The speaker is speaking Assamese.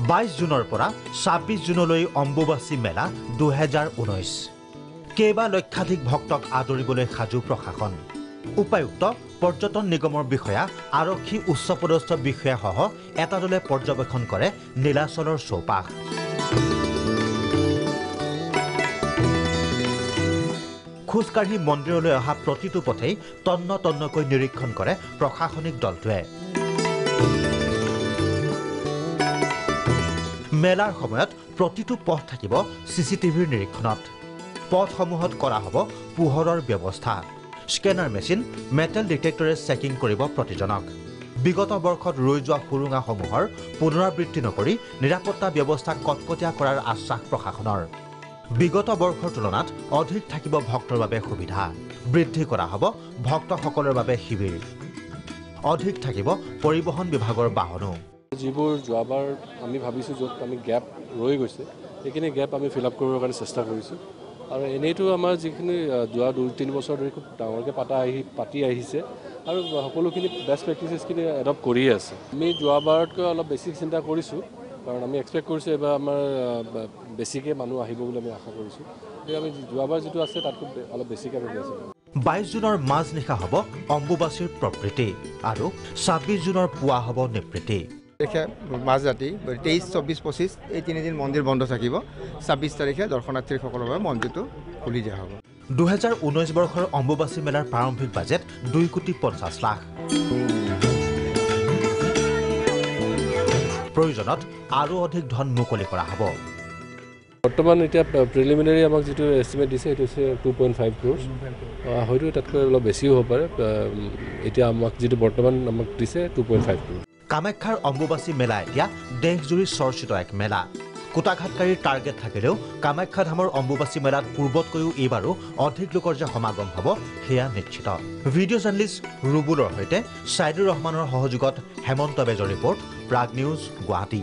22 জুনৰ পৰা 26 জুনলৈ অম্বুবাচী মেলা 2019 কেইবা লক্ষাধিক ভক্তক আদৰিবলৈ সাজু প্ৰশাসন উপায়ুক্ত পৰ্যটন নিগমৰ বিষয়া আৰক্ষী উচ্চপদস্থ বিষয়াসহ এটা দলে পৰ্যবেক্ষণ কৰে নীলাচলৰ চৌপাশ খোজকাঢ়ি মন্দিৰলৈ অহা প্ৰতিটো পথেই তন্ন তন্নকৈ নিৰীক্ষণ কৰে প্ৰশাসনিক দলটোৱে মেলাৰ সময়ত প্ৰতিটো পথ থাকিব সিসিটিভিৰ নিৰীক্ষণত পথসমূহত কৰা হ'ব পোহৰৰ ব্যৱস্থা স্কেনাৰ মেচিন মেটেল ডিটেক্টৰে চেকিং কৰিব প্ৰতিজনক বিগত বৰ্ষত ৰৈ যোৱা সুৰুঙাসমূহৰ পুনৰাবৃত্তি নকৰি নিৰাপত্তা ব্যৱস্থা কটকটীয়া কৰাৰ আশ্বাস প্ৰশাসনৰ বিগত বৰ্ষৰ তুলনাত অধিক থাকিব ভক্তৰ বাবে সুবিধা বৃদ্ধি কৰা হ'ব ভক্তসকলৰ বাবে শিবিৰ অধিক থাকিব পৰিবহণ বিভাগৰ বাহনো যিবোৰ যোৱাবাৰ আমি ভাবিছোঁ য'ত আমি গ্যাপ ৰৈ গৈছে সেইখিনি গ্যাপ আমি ফিল আপ কৰিবৰ কাৰণে চেষ্টা কৰিছোঁ আৰু এনেইতো আমাৰ যিখিনি যোৱা 2-3 বছৰ ধৰি খুব ডাঙৰকৈ পাতি আহিছে আৰু সকলোখিনি বেষ্ট প্ৰেক্টিচেছখিনি এডপ্ট কৰিয়ে আছে আমি যোৱাবাৰতকৈ অলপ বেছি চিন্তা কৰিছোঁ কাৰণ আমি এক্সপেক্ট কৰিছোঁ এবাৰ আমাৰ বেছিকৈ মানুহ আহিব বুলি আমি আশা কৰিছোঁ গতিকে আমি যোৱাবাৰ যিটো আছে তাতকৈ অলপ বেছিকৈ আমি আছোঁ 22 জুনৰ মাজনিশা হ'ব অম্বুবাচীৰ প্ৰকৃতি আৰু 26 জুনৰ পুৱা হ'ব নিবৃত্তি দেখে মাঝ ৰাতি 23, 24, 25 এই 3 দিন মন্দিৰ বন্ধ থাকিব 26 তাৰিখে দৰ্শনাৰ্থীসকলৰ বাবে মন্দিৰটো খুলি দিয়া হ'ব 2019 বৰ্ষৰ অম্বুবাচী মেলাৰ প্ৰাৰম্ভিক বাজেট 2,50,00,000 লাখ প্ৰয়োজনত আৰু অধিক ধন মুকলি কৰা হ'ব বৰ্তমান এতিয়া প্ৰিলিমিনাৰী আমাক যিটো এষ্টিমেট দিছে সেইটো হৈছে 2.5 crores হয়তো তাতকৈ অলপ বেছিও হ'ব পাৰে এতিয়া আমাক যিটো বৰ্তমান আমাক দিছে 2.5 crores কামাখ্যাৰ অম্বুবাচী মেলা এতিয়া দেশজুৰি চৰ্চিত এক মেলা কোটাঘাটকাৰীৰ টাৰ্গেট থাকিলেও কামাখ্যা ধামৰ অম্বুবাচী মেলাত পূৰ্বতকৈও এইবাৰো অধিক লোকৰ যে সমাগম হ'ব সেয়া নিশ্চিত ভিডিঅ' জাৰ্নেলিষ্ট ৰুবুলৰ সৈতে সাইদুৰ ৰহমানৰ সহযোগত হেমন্ত বেজৰ ৰিপৰ্ট প্ৰাগ নিউজ গুৱাহাটী